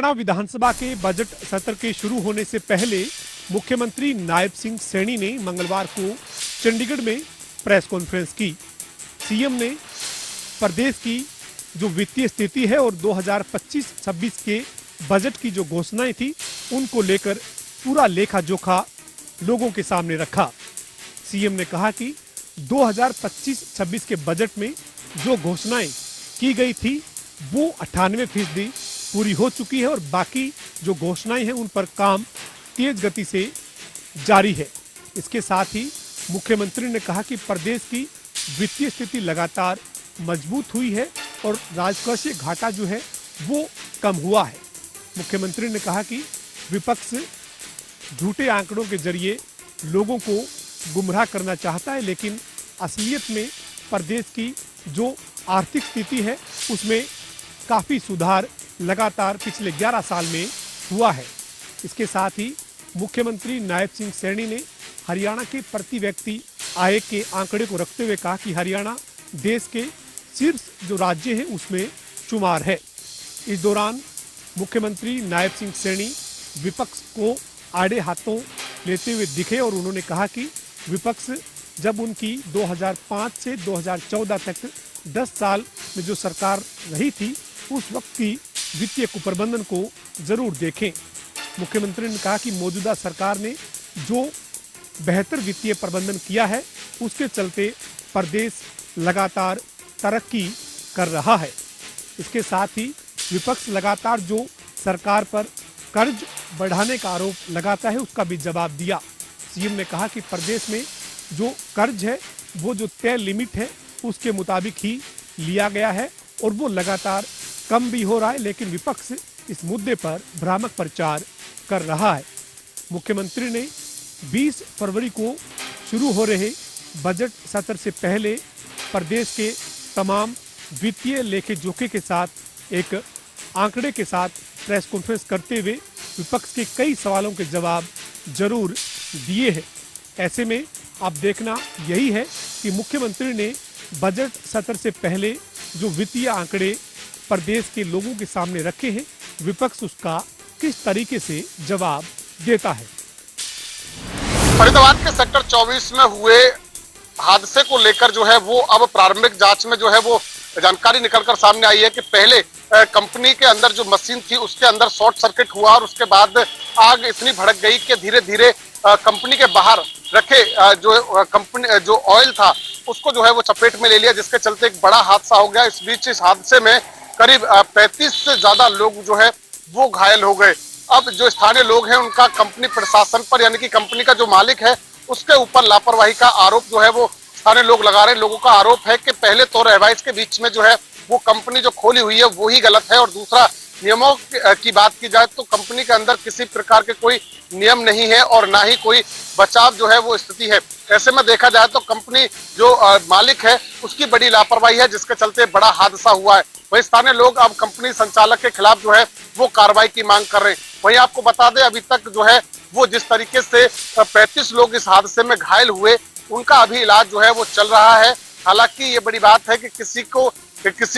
हरियाणा विधानसभा के बजट सत्र के शुरू होने से पहले मुख्यमंत्री नायब सिंह सैनी ने मंगलवार को चंडीगढ़ में प्रेस कॉन्फ्रेंस की। सीएम ने प्रदेश की जो वित्तीय स्थिति है और 2025-26 के बजट की जो घोषणाएं थी उनको लेकर पूरा लेखा जोखा लोगों के सामने रखा। सीएम ने कहा कि 2025-26 के बजट में जो घोषणाएं की गई थी वो 98% पूरी हो चुकी है और बाकी जो घोषणाएं हैं उन पर काम तेज गति से जारी है। इसके साथ ही मुख्यमंत्री ने कहा कि प्रदेश की वित्तीय स्थिति लगातार मजबूत हुई है और राजकोषीय घाटा जो है वो कम हुआ है। मुख्यमंत्री ने कहा कि विपक्ष झूठे आंकड़ों के जरिए लोगों को गुमराह करना चाहता है, लेकिन असलियत में प्रदेश की जो आर्थिक स्थिति है उसमें काफ़ी सुधार लगातार पिछले 11 साल में हुआ है। इसके साथ ही मुख्यमंत्री नायब सिंह सैनी ने हरियाणा के प्रति व्यक्ति आय के आंकड़े को रखते हुए कहा कि हरियाणा देश के शीर्ष जो राज्य है उसमें शुमार है। इस दौरान मुख्यमंत्री नायब सिंह सैनी विपक्ष को आड़े हाथों लेते हुए दिखे और उन्होंने कहा कि विपक्ष जब उनकी 2005 से 2014 तक 10 साल में जो सरकार रही थी उस वक्त की वित्तीय कुप्रबंधन को जरूर देखें। मुख्यमंत्री ने कहा कि मौजूदा सरकार ने जो बेहतर वित्तीय प्रबंधन किया है उसके चलते प्रदेश लगातार तरक्की कर रहा है। इसके साथ ही विपक्ष लगातार जो सरकार पर कर्ज बढ़ाने का आरोप लगाता है उसका भी जवाब दिया। सीएम ने कहा कि प्रदेश में जो कर्ज है वो जो तय लिमिट है उसके मुताबिक ही लिया गया है और वो लगातार कम भी हो रहा है, लेकिन विपक्ष इस मुद्दे पर भ्रामक प्रचार कर रहा है। मुख्यमंत्री ने 20 फरवरी को शुरू हो रहे बजट सत्र से पहले प्रदेश के तमाम वित्तीय लेखे जोखे के साथ एक आंकड़े के साथ प्रेस कॉन्फ्रेंस करते हुए विपक्ष के कई सवालों के जवाब जरूर दिए हैं। ऐसे में अब देखना यही है कि मुख्यमंत्री ने बजट सत्र से पहले जो वित्तीय आंकड़े प्रदेश के लोगों के सामने रखे हैं विपक्ष उसका किस तरीके से जवाब देता है। फरीदाबाद के सेक्टर 24 में हुए हादसे को लेकर जो है वो अब प्रारंभिक जांच में जो है वो जानकारी निकलकर सामने आई है कि पहले कंपनी के अंदर जो मशीन थी उसके अंदर शॉर्ट सर्किट हुआ और उसके बाद आग इतनी भड़क गई कि धीरे धीरे कंपनी के बाहर रखे जो कंपनी जो ऑयल था उसको जो है वो चपेट में ले लिया, जिसके चलते एक बड़ा हादसा हो गया। इस बीच इस हादसे में करीब 35 से ज्यादा लोग जो है वो घायल हो गए। अब जो स्थानीय लोग हैं उनका कंपनी प्रशासन पर यानी कि कंपनी का जो मालिक है उसके ऊपर लापरवाही का आरोप जो है वो स्थानीय लोग लगा रहे हैं। लोगों का आरोप है कि पहले तो रहवाइश के बीच में जो है वो कंपनी जो खोली हुई है वो ही गलत है और दूसरा नियमों की बात की जाए तो कंपनी के अंदर किसी प्रकार के कोई नियम नहीं है और ना ही कोई बचाव जो है वो स्थिति है। ऐसे में देखा जाए तो कंपनी जो मालिक है उसकी बड़ी लापरवाही है, जिसके चलते बड़ा हादसा हुआ है। वही स्थानीय लोग अब कंपनी संचालक के खिलाफ जो है वो कार्रवाई की मांग कर रहे हैं। वहीं आपको बता दें अभी तक जो है वो जिस तरीके से 35 लोग इस हादसे में घायल हुए उनका अभी इलाज जो है वो चल रहा है। हालांकि ये बड़ी बात है कि किसी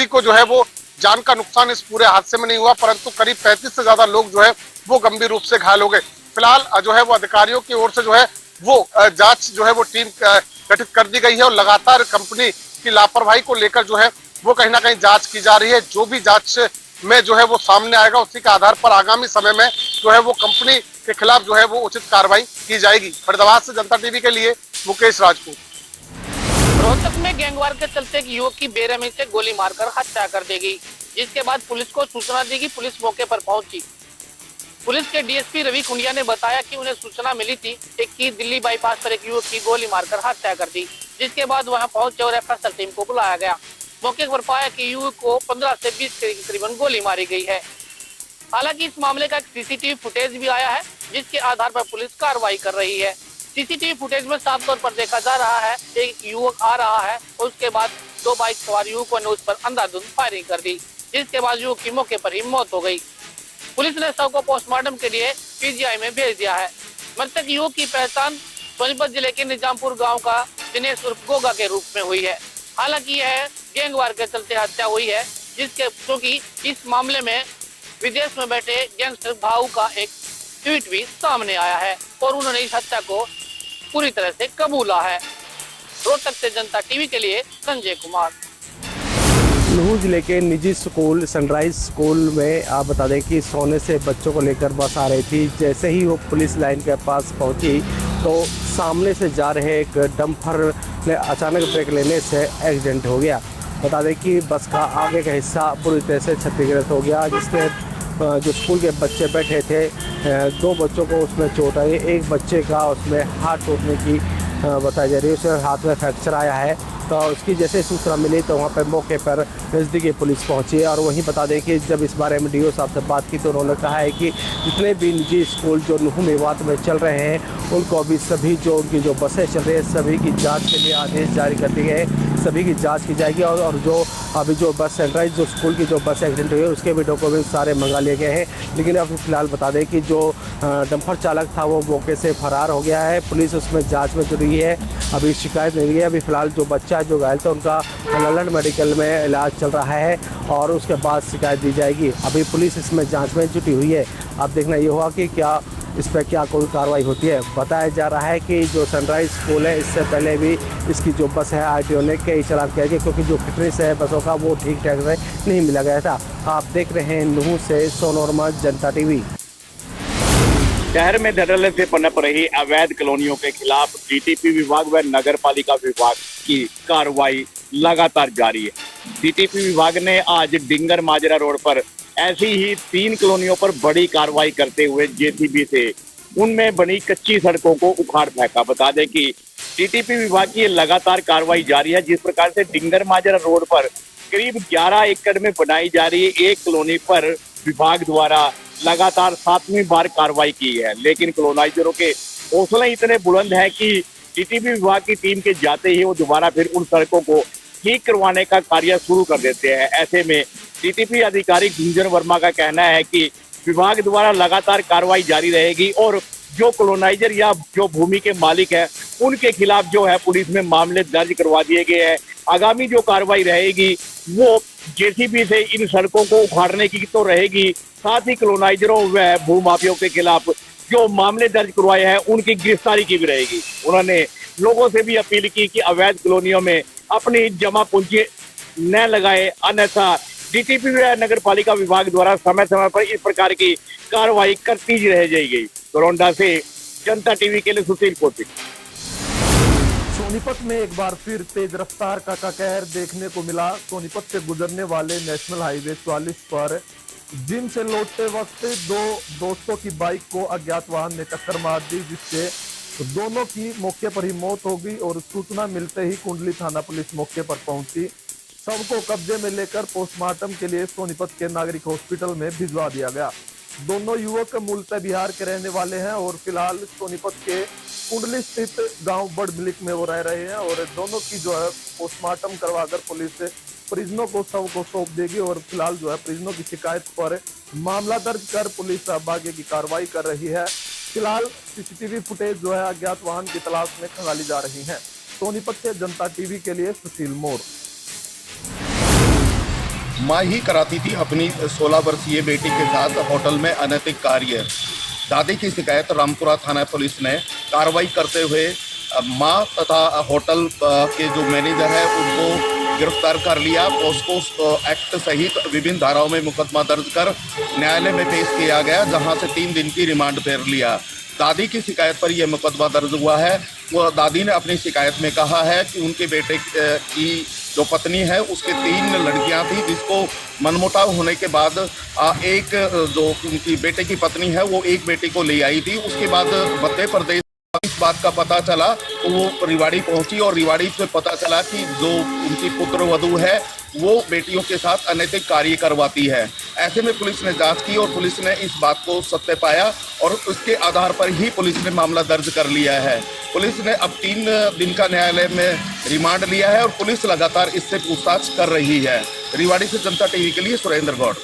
को जो है वो जान का नुकसान इस पूरे हादसे में नहीं हुआ, परंतु करीब 35 से ज्यादा लोग जो है वो गंभीर रूप से घायल हो गए। फिलहाल जो है वो अधिकारियों की ओर से जो है वो जांच जो है वो टीम गठित कर दी गई है और लगातार कंपनी की लापरवाही को लेकर जो है वो कहीं ना कहीं जांच की जा रही है। जो भी जांच में जो है वो सामने आएगा उसी के आधार पर आगामी समय में जो है वो कंपनी के खिलाफ जो है वो उचित कार्रवाई की जाएगी। फरीदाबाद से जनता टीवी के लिए मुकेश राजपूत। रोहतक में गैंगवार के चलते एक युवक की बेरहमी से गोली मारकर हत्या कर दी गई, जिसके बाद पुलिस को सूचना दी गई। पुलिस मौके पर पहुंची। पुलिस के डीएसपी रवि कुंडिया ने बताया कि उन्हें सूचना मिली थी कि दिल्ली बाईपास पर एक युवक की गोली मारकर हत्या कर दी, जिसके बाद वहां पहुंचे और एफएसएल टीम को बुलाया गया। मौके पर पाया कि युवक को 15 से 20 के करीबन गोली मारी गई है। हालांकि इस मामले का एक सीसीटीवी फुटेज भी आया है, जिसके आधार पर पुलिस कार्रवाई कर रही है। सीसीटीवी फुटेज में साफ तौर पर देखा जा रहा है एक युवक आ रहा है और उसके बाद 2 बाइक सवार युवकों ने उस पर अंधाधुंध फायरिंग कर दी, जिसके बाद युवक की मौके पर ही मौत हो गई। पुलिस ने शव को पोस्टमार्टम के लिए पीजीआई में भेज दिया है। मृतक युवक की पहचान सोनीपत जिले के निजामपुर गांव का दिनेश उर्फ गोगा के रूप में हुई है। हालांकि यह गैंगवार के चलते हत्या हुई है, जिसके क्योंकि इस मामले में विदेश में बैठे गैंगस्टर भाऊ का एक ट्वीट भी सामने आया है और उन्होंने इस हत्या को पूरी तरह से कबूला है। रोहतक से जनता टीवी के लिए संजय कुमार। नूह जिले के निजी स्कूल सनराइज स्कूल में आप बता दें कि सोने से बच्चों को लेकर बस आ रही थी। जैसे ही वो पुलिस लाइन के पास पहुंची तो सामने से जा रहे एक डंपर ने अचानक ब्रेक लेने से एक्सीडेंट हो गया। बता दें कि बस का आगे का हिस्सा पूरी तरह से क्षतिग्रस्त हो गया, जिसमें जो स्कूल के बच्चे बैठे थे, 2 बच्चों को उसमें चोट आई। एक बच्चे का उसमें हाथ टूटने की बताई जा रही है, उसके हाथ में फ्रैक्चर आया है। तो उसकी जैसे सूचना मिली तो वहाँ पर मौके पर नज़दीकी पुलिस पहुंची। और वहीं बता दें कि जब इस बारे में डीओ साहब से बात की तो उन्होंने कहा है कि जितने भी निजी स्कूल जो नूह मेवात में चल रहे हैं उनको अभी सभी जो उनकी जो बसें चल रही है सभी की जांच के लिए आदेश जारी कर दिए गए, सभी की जांच की जाएगी। और जो अभी जो बस सनराइज जो स्कूल की जो बस एक्सीडेंट हुई है उसके भी डॉक्यूमेंट सारे मंगा लिए गए हैं। लेकिन अभी फिलहाल बता दें कि जो डंपर चालक था वो मौके से फरार हो गया है। पुलिस उसमें जाँच में जुड़ी है, अभी शिकायत नहीं है। अभी फिलहाल जो बच्चा जो घायल था उनका ललन मेडिकल में इलाज चल रहा है और उसके बाद शिकायत दी जाएगी। अभी पुलिस इसमें जांच में जुटी हुई है। अब देखना ये हुआ कि क्या इस पर क्या कोई कार्रवाई होती है। बताया जा रहा है कि जो सनराइज स्कूल है इससे पहले भी इसकी जो बस है आरटीओ ने कई चालान किया गया, क्योंकि जो फिटनेस है बसों का वो ठीक ठाक से नहीं मिला गया था। आप देख रहे हैं नूह से सोनोरमा जनता टीवी। शहर में धड़ल्ले से पनप रही अवैध कॉलोनियों के खिलाफ डीटीपी विभाग व नगर पालिका विभाग की कार्रवाई लगातार जारी है। डीटीपी विभाग ने आज डिंगर माजरा रोड पर ऐसी ही 3 कॉलोनियों पर बड़ी कार्रवाई करते हुए जेसीबी से उनमें बनी कच्ची सड़कों को उखाड़ फेंका। बता दें कि डीटीपी विभाग की लगातार कार्रवाई जारी है। जिस प्रकार से डिंगर माजरा रोड पर करीब 11 एकड़ में बनाई जा रही एक कॉलोनी पर विभाग द्वारा लगातार 7वीं बार कार्रवाई की है, लेकिन कॉलोनाइजरों के हौसले इतने बुलंद हैं कि डीटीपी विभाग की टीम के जाते ही वो दोबारा फिर उन सड़कों को ठीक करवाने का कार्य शुरू कर देते हैं। ऐसे में डीटीपी अधिकारी गुंजन वर्मा का कहना है कि विभाग द्वारा लगातार कार्रवाई जारी रहेगी और जो कॉलोनाइजर या जो भूमि के मालिक है उनके खिलाफ जो है पुलिस में मामले दर्ज करवा दिए गए हैं। आगामी जो कार्रवाई रहेगी वो जेसीबी से इन सड़कों को उखाड़ने की तो रहेगी, साथ ही कॉलोनाइजरों व भूमाफियों के खिलाफ जो मामले दर्ज करवाए हैं उनकी गिरफ्तारी की भी रहेगी। उन्होंने लोगों से भी अपील की कि अवैध कॉलोनियों में अपनी जमा पूंजी न लगाए, अन्यथा डीटीपी व नगर पालिका विभाग द्वारा समय समय पर इस प्रकार की कार्रवाई करती ही रह जाएगी। गोरौंडा से जनता टीवी के लिए सुशील कौशिक। सोनीपत में एक बार फिर तेज रफ्तार का कहर देखने को मिला। सोनीपत से गुजरने वाले नेशनल हाईवे 44 पर जिम से लौटते वक्त 2 दोस्तों की बाइक को अज्ञात वाहन ने टक्कर मार दी, जिससे दोनों की मौके पर ही मौत हो गई। और सूचना मिलते ही कुंडली थाना पुलिस मौके पर पहुंची। शव को कब्जे में लेकर पोस्टमार्टम के लिए सोनीपत के नागरिक हॉस्पिटल में भिजवा दिया गया। दोनों युवक मूलतः बिहार के रहने वाले हैं और फिलहाल सोनीपत के कुंडली स्थित गांव बड़ मिलिक में वो रह रहे हैं। और दोनों की जो है पोस्टमार्टम करवाकर पुलिस परिजनों को शव को सौंप देगी। और फिलहाल जो है परिजनों की शिकायत पर मामला दर्ज कर पुलिस आगे की कार्रवाई कर रही है। फिलहाल सीसीटीवी फुटेज जो है अज्ञात वाहन की तलाश में खंगाली जा रही है। सोनीपत से जनता टीवी के लिए सुशील मोर। माँ ही कराती थी अपनी 16 वर्षीय बेटी के साथ होटल में अनैतिक कार्य। दादी की शिकायत रामपुरा थाना पुलिस ने कार्रवाई करते हुए माँ तथा होटल के जो मैनेजर है उनको गिरफ्तार कर लिया। पॉस्को एक्ट सहित विभिन्न धाराओं में मुकदमा दर्ज कर न्यायालय में पेश किया गया, जहां से 3 दिन की रिमांड पर लिया। दादी की शिकायत पर यह मुकदमा दर्ज हुआ है। वो दादी ने अपनी शिकायत में कहा है कि उनके बेटे की जो पत्नी है उसके 3 लड़कियां थी, जिसको मनमुटाव होने के बाद एक जो उनकी बेटे की पत्नी है वो एक बेटी को ले आई थी। उसके बाद मध्य प्रदेश इस बात का पता चला तो वो रिवाड़ी पहुंची और रिवाड़ी से पता चला कि जो उनकी पुत्र वधू है वो बेटियों के साथ अनैतिक कार्य करवाती है। ऐसे में पुलिस ने जांच की और पुलिस ने इस बात को सत्य पाया और उसके आधार पर ही पुलिस ने मामला दर्ज कर लिया है। पुलिस ने अब 3 दिन का न्यायालय में रिमांड लिया है और पुलिस लगातार इससे पूछताछ कर रही है। रिवाड़ी से जनता टीवी के लिए सुरेंद्र गौड़।